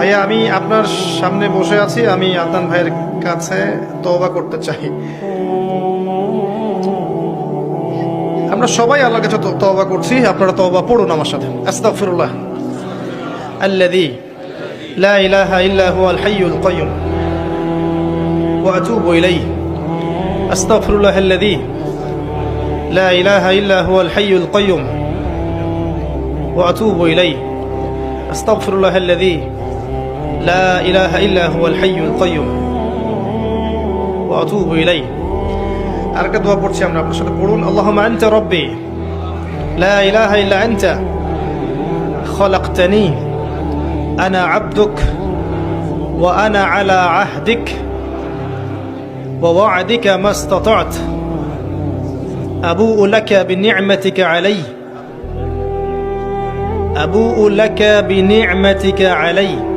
ভাইয়া আমি আপনার সামনে বসে আছি, আমি আদনান ভাইয়ের কাছে তওবা করতে চাই। আমরা সবাই আল্লাহর কাছে তওবা করছি, আপনারা তওবা পড়ুন আমার সাথে। আস্তাগফিরুল্লাহ আল্লাযী লা ইলাহা ইল্লা হুয়াল হাইয়ুল কাইয়্যুম ওয়া আতুবু ইলাইহি। আস্তাগফিরুল্লাহ আল্লাযী লা ইলাহা ইল্লা হুয়াল হাইয়ুল কাইয়্যুম ওয়া আতুবু ইলাইহি। আস্তাগফিরুল্লাহ আল্লাযী লা ইলাহা ইল্লা হুয়াল হাইয়ুল কাইয়্যুম ওয়া আতুবু ইলাইহি। আরেকটা দোয়া পড়ছি আমরা, আপনার সাথে পড়ুন। আল্লাহুম্মা আনতা রাব্বি লা ইলাহা ইল্লা আনতা খালাকতানি আনা আবদুক ওয়া আনা আলা আহদিক ওয়া ওয়া'দিকা মাস্তাতা'ত আবু'ু লাকা বিনি'মাতিকা আলাইয়া আবু'ু লাকা বিনি'মাতিকা আলাইয়া